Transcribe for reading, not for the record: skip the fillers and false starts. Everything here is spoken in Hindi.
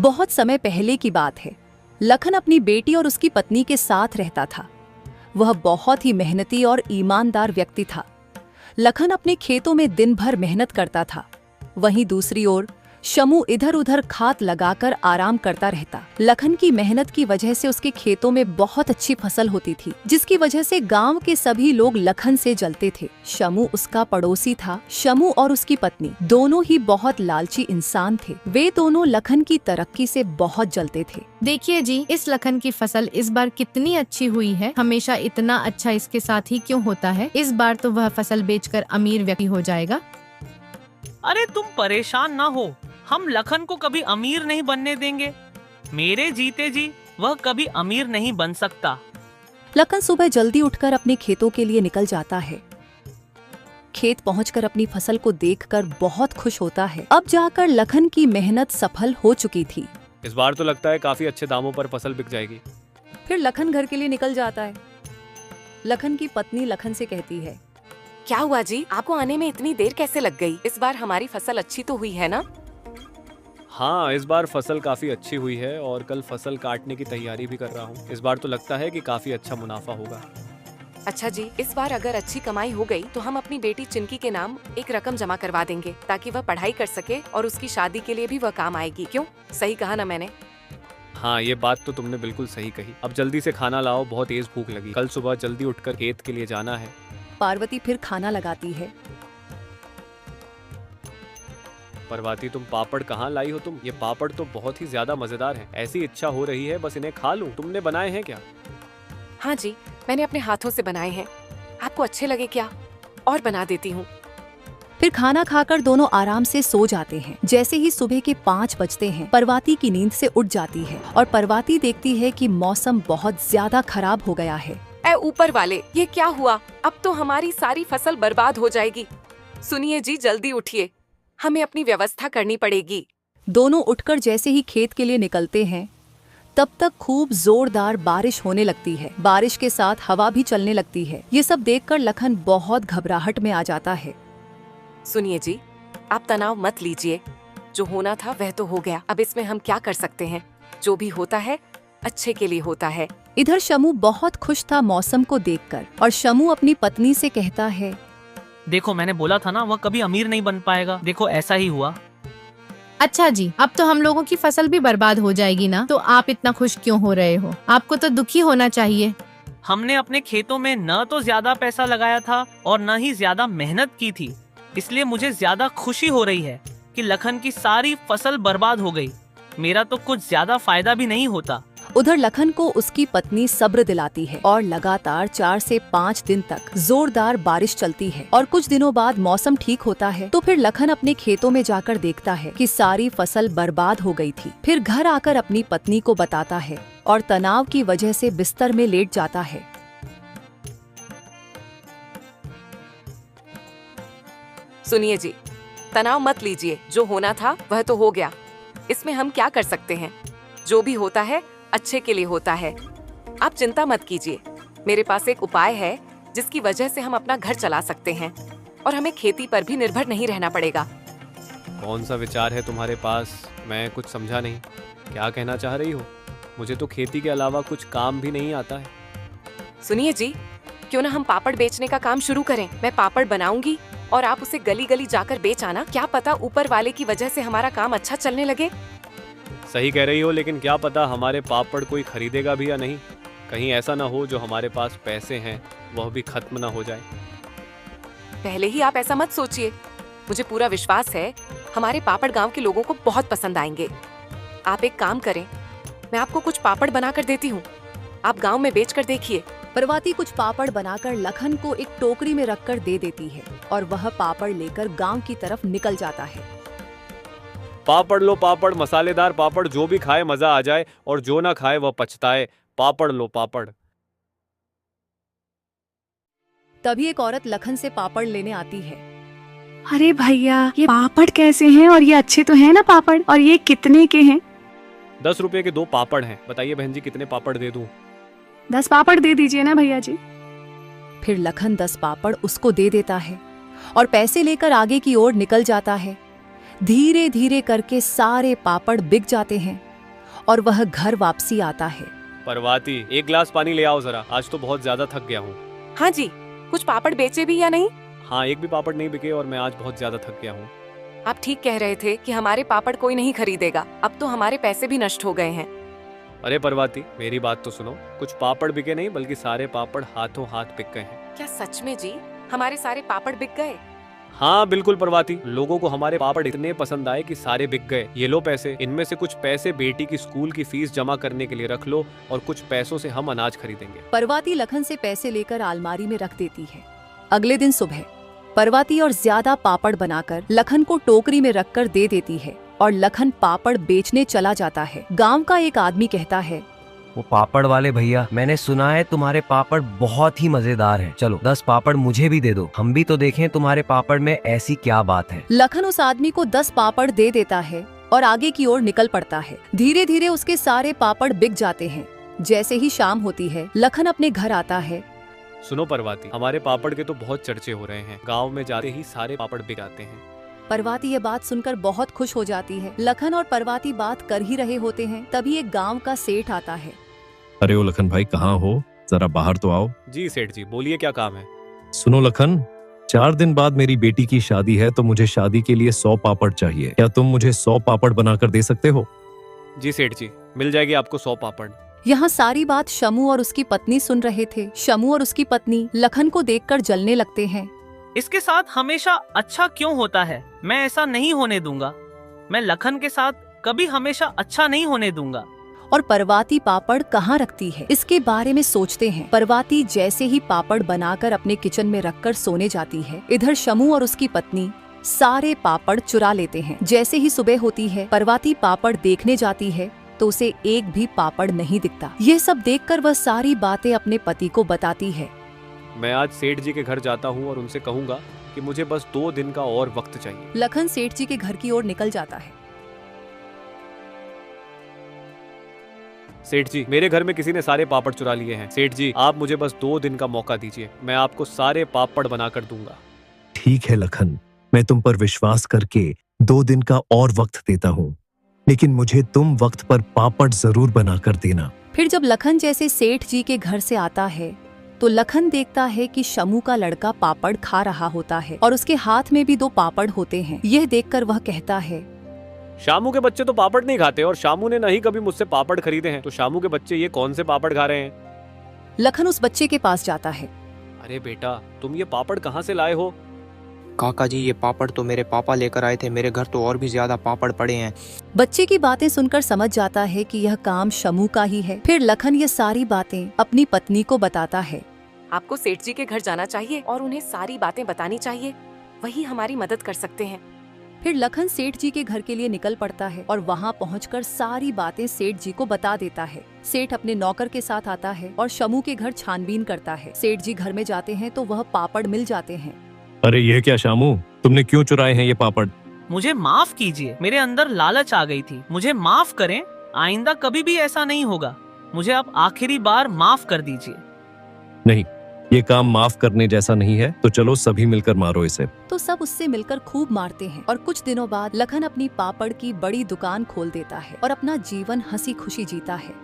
बहुत समय पहले की बात है। लखन अपनी बेटी और उसकी पत्नी के साथ रहता था। वह बहुत ही मेहनती और ईमानदार व्यक्ति था। लखन अपने खेतों में दिन भर मेहनत करता था। वहीं दूसरी ओर शमू इधर उधर खाद लगाकर आराम करता रहता। लखन की मेहनत की वजह से उसके खेतों में बहुत अच्छी फसल होती थी, जिसकी वजह से गांव के सभी लोग लखन से जलते थे। शमू उसका पड़ोसी था। शमू और उसकी पत्नी दोनों ही बहुत लालची इंसान थे। वे दोनों लखन की तरक्की से बहुत जलते थे। देखिए जी, इस लखन की फसल इस बार कितनी अच्छी हुई है। हमेशा इतना अच्छा इसके साथ ही क्यों होता है? इस बार तो वह फसल बेचकर अमीर व्यक्ति हो जाएगा। अरे तुम परेशान ना हो, हम लखन को कभी अमीर नहीं बनने देंगे। मेरे जीते जी वह कभी अमीर नहीं बन सकता। लखन सुबह जल्दी उठकर अपने खेतों के लिए निकल जाता है। खेत पहुंचकर अपनी फसल को देखकर बहुत खुश होता है। अब जाकर लखन की मेहनत सफल हो चुकी थी। इस बार तो लगता है काफी अच्छे दामों पर फसल बिक जाएगी। फिर लखन घर के लिए निकल जाता है। लखन की पत्नी लखन से कहती है, क्या हुआ जी, आपको आने में इतनी देर कैसे लग गई? इस बार हमारी फसल अच्छी तो हुई है ना? हाँ, इस बार फसल काफी अच्छी हुई है और कल फसल काटने की तैयारी भी कर रहा हूँ। इस बार तो लगता है कि काफी अच्छा मुनाफा होगा। अच्छा जी, इस बार अगर अच्छी कमाई हो गई तो हम अपनी बेटी चिंकी के नाम एक रकम जमा करवा देंगे, ताकि वह पढ़ाई कर सके और उसकी शादी के लिए भी वह काम आएगी। क्यों, सही कहा ना मैंने? हाँ, ये बात तो तुमने बिल्कुल सही कही। अब जल्दी से खाना लाओ, बहुत तेज भूख लगी। कल सुबह जल्दी उठकर खेत के लिए जाना है। पार्वती फिर खाना लगाती है। पार्वती, तुम पापड़ कहाँ लाई हो तुम? ये पापड़ तो बहुत ही ज्यादा मजेदार हैं। ऐसी इच्छा हो रही है बस इन्हें खा लूं। तुमने बनाए हैं क्या? हाँ जी, मैंने अपने हाथों से बनाए हैं। आपको अच्छे लगे क्या? और बना देती हूँ। फिर खाना खाकर दोनों आराम से सो जाते हैं। जैसे ही सुबह के 5 बजते हैं, पार्वती की नींद से उठ जाती है और पार्वती देखती है कि मौसम बहुत ज्यादा खराब हो गया है। ऐ ऊपर वाले, ये क्या हुआ? अब तो हमारी सारी फसल बर्बाद हो जाएगी। सुनिए जी, जल्दी उठिए, हमें अपनी व्यवस्था करनी पड़ेगी। दोनों उठकर जैसे ही खेत के लिए निकलते हैं, तब तक खूब जोरदार बारिश होने लगती है। बारिश के साथ हवा भी चलने लगती है। ये सब देखकर लखन बहुत घबराहट में आ जाता है। सुनिए जी, आप तनाव मत लीजिए। जो होना था वह तो हो गया। अब इसमें हम क्या कर सकते हैं? जो भी होता है अच्छे के लिए होता है। इधर शमू बहुत खुश था मौसम को देखकर, और शमू अपनी पत्नी से कहता है, देखो, मैंने बोला था ना, वह कभी अमीर नहीं बन पाएगा। देखो, ऐसा ही हुआ। अच्छा जी, अब तो हम लोगों की फसल भी बर्बाद हो जाएगी ना, तो आप इतना खुश क्यों हो रहे हो? आपको तो दुखी होना चाहिए। हमने अपने खेतों में न तो ज्यादा पैसा लगाया था और न ही ज्यादा मेहनत की थी, इसलिए मुझे ज्यादा खुशी हो रही है कि लखन की सारी फसल बर्बाद हो गई। मेरा तो कुछ ज्यादा फायदा भी नहीं होता। उधर लखन को उसकी पत्नी सब्र दिलाती है और लगातार 4 से 5 दिन तक जोरदार बारिश चलती है। और कुछ दिनों बाद मौसम ठीक होता है। तो फिर लखन अपने खेतों में जाकर देखता है कि सारी फसल बर्बाद हो गई थी। फिर घर आकर अपनी पत्नी को बताता है और तनाव की वजह से बिस्तर में लेट जाता है। सुनिए जी, तनाव मत लीजिए। जो होना था वह तो हो गया। इसमें हम क्या कर सकते हैं? जो भी होता है अच्छे के लिए होता है। आप चिंता मत कीजिए। मेरे पास एक उपाय है जिसकी वजह से हम अपना घर चला सकते हैं और हमें खेती पर भी निर्भर नहीं रहना पड़ेगा। कौन सा विचार है तुम्हारे पास? मैं कुछ समझा नहीं। क्या कहना चाह रही हो? मुझे तो खेती के अलावा कुछ काम भी नहीं आता है। सुनिए जी, क्यों ना हम पापड़ बेचने का काम शुरू करें। मैं पापड़ बनाऊंगी और आप उसे गली गली जाकर बेच आना। क्या पता ऊपर वाले की वजह से हमारा काम अच्छा चलने लगे। सही कह रही हो, लेकिन क्या पता हमारे पापड़ कोई खरीदेगा भी या नहीं। कहीं ऐसा ना हो जो हमारे पास पैसे हैं वह भी खत्म ना हो जाए। पहले ही आप ऐसा मत सोचिए। मुझे पूरा विश्वास है हमारे पापड़ गांव के लोगों को बहुत पसंद आएंगे। आप एक काम करें, मैं आपको कुछ पापड़ बना कर देती हूँ। आप गांव में बेच कर देखिए। पार्वती कुछ पापड़ बनाकर लखन को एक टोकरी में रखकर दे देती है और वह पापड़ लेकर गांव की तरफ निकल जाता है। पापड़ लो पापड़, मसालेदार पापड़, जो भी खाए मजा आ जाए और जो ना खाए वह पछताए। पापड़ लो पापड़। तभी एक औरत लखन से पापड़ लेने आती है। अरे भैया, ये पापड़ कैसे हैं? और ये अच्छे तो हैं ना पापड़? और ये कितने के हैं? 10 रुपए के 2 पापड़ हैं। बताइए बहन जी, कितने पापड़ दे दूं? 10 पापड़ दे दीजिए ना भैया जी। फिर लखन 10 पापड़ उसको दे देता है और पैसे लेकर आगे की ओर निकल जाता है। धीरे धीरे करके सारे पापड़ बिक जाते हैं और वह घर वापसी आता है। परवाती, एक गिलास पानी ले आओ जरा, आज तो बहुत ज्यादा थक गया हूँ। हाँ जी, कुछ पापड़ बेचे भी या नहीं? हाँ, एक भी पापड़ नहीं बिके और मैं आज बहुत ज्यादा थक गया हूँ। आप ठीक कह रहे थे कि हमारे पापड़ कोई नहीं खरीदेगा। अब तो हमारे पैसे भी नष्ट हो गए हैं। अरे परवाती, मेरी बात तो सुनो, कुछ पापड़ बिके नहीं बल्कि सारे पापड़ हाथों हाथ बिक गए हैं। क्या सच में जी? हमारे सारे पापड़ बिक गए? हाँ बिल्कुल परवाती, लोगों को हमारे पापड़ इतने पसंद आए कि सारे बिक गए। ये लो पैसे, इनमें से कुछ पैसे बेटी की स्कूल की फीस जमा करने के लिए रख लो और कुछ पैसों से हम अनाज खरीदेंगे। परवाती लखन से पैसे लेकर अलमारी में रख देती है। अगले दिन सुबह परवाती और ज्यादा पापड़ बनाकर लखन को टोकरी में रखकर दे देती है और लखन पापड़ बेचने चला जाता है। गांव का एक आदमी कहता है, वो पापड़ वाले भैया, मैंने सुना है तुम्हारे पापड़ बहुत ही मजेदार हैं। चलो 10 पापड़ मुझे भी दे दो, हम भी तो देखें तुम्हारे पापड़ में ऐसी क्या बात है। लखन उस आदमी को 10 पापड़ दे देता है और आगे की ओर निकल पड़ता है। धीरे धीरे उसके सारे पापड़ बिक जाते हैं। जैसे ही शाम होती है, लखन अपने घर आता है। सुनो परवाती, हमारे पापड़ के तो बहुत चर्चे हो रहे हैं, गाँव में जाते ही सारे पापड़ बिक जाते हैं। परवाती ये बात सुनकर बहुत खुश हो जाती है। लखन और परवाती बात कर ही रहे होते हैं, तभी एक गांव का सेठ आता है। अरे ओ लखन भाई, कहाँ हो? जरा बाहर तो आओ। जी सेठ जी, बोलिए क्या काम है? सुनो लखन, 4 दिन बाद मेरी बेटी की शादी है, तो मुझे शादी के लिए 100 पापड़ चाहिए। क्या तुम मुझे 100 पापड़ बनाकर दे सकते हो? जी सेठ जी, मिल जाएगी आपको 100 पापड़। यहाँ सारी बात शमू और उसकी पत्नी सुन रहे थे। शमू और उसकी पत्नी लखन को देखकर जलने लगते हैं। इसके साथ हमेशा अच्छा क्यों होता है? मैं ऐसा नहीं होने दूंगा। मैं लखन के साथ कभी हमेशा अच्छा नहीं होने दूंगा। और परवाती पापड़ कहाँ रखती है, इसके बारे में सोचते हैं। परवाती जैसे ही पापड़ बनाकर अपने किचन में रखकर सोने जाती है, इधर शमू और उसकी पत्नी सारे पापड़ चुरा लेते हैं। जैसे ही सुबह होती है, परवाती पापड़ देखने जाती है तो उसे एक भी पापड़ नहीं दिखता। यह सब देखकर वह सारी बातें अपने पति को बताती है। मैं आज सेठ जी के घर जाता हूँ और उनसे कहूँगा कि मुझे बस 2 दिन का और वक्त चाहिए। लखन सेठ जी के घर की ओर निकल जाता है। सेठ जी, मेरे घर में किसी ने सारे पापड़ चुरा लिए हैं। सेठ जी, आप मुझे बस 2 दिन का मौका दीजिए, मैं आपको सारे पापड़ बनाकर दूंगा। ठीक है लखन, मैं तुम पर विश्वास करके 2 दिन का और वक्त देता हूँ, लेकिन मुझे तुम वक्त पर पापड़ जरूर बनाकर देना। फिर जब लखन जैसे सेठ जी के घर से आता है तो लखन देखता है कि शमू का लड़का पापड़ खा रहा होता है और उसके हाथ में भी 2 पापड़ होते हैं। यह देखकर वह कहता है, शामू के बच्चे तो पापड़ नहीं खाते और शामू ने नहीं कभी मुझसे पापड़ खरीदे हैं, तो शामू के बच्चे ये कौन से पापड़ खा रहे हैं? लखन उस बच्चे के पास जाता है। अरे बेटा, तुम ये पापड़ कहाँ से लाए हो? काका जी, ये पापड़ तो मेरे पापा लेकर आए थे, मेरे घर तो और भी ज्यादा पापड़ पड़े हैं। बच्चे की बातें सुनकर समझ जाता है कि यह काम शमू का ही है। फिर लखन ये सारी बातें अपनी पत्नी को बताता है। आपको सेठ जी के घर जाना चाहिए और उन्हें सारी बातें बतानी चाहिए, वही हमारी मदद कर सकते हैं। फिर लखन सेठ जी के घर के लिए निकल पड़ता है और वहाँ पहुंचकर सारी बातें सेठ जी को बता देता है। सेठ अपने नौकर के साथ आता है और शमू के घर छानबीन करता है। सेठ जी घर में जाते हैं तो वह पापड़ मिल जाते हैं। अरे ये क्या शामू, तुमने क्यों चुराए हैं ये पापड़? मुझे माफ कीजिए, मेरे अंदर लालच आ गई थी। मुझे माफ करें, आइंदा कभी भी ऐसा नहीं होगा। मुझे आप आखिरी बार माफ कर दीजिए। नहीं, ये काम माफ करने जैसा नहीं है, तो चलो सभी मिलकर मारो इसे। तो सब उससे मिलकर खूब मारते हैं और कुछ दिनों बाद लखन अपनी पापड़ की बड़ी दुकान खोल देता है और अपना जीवन हंसी खुशी जीता है।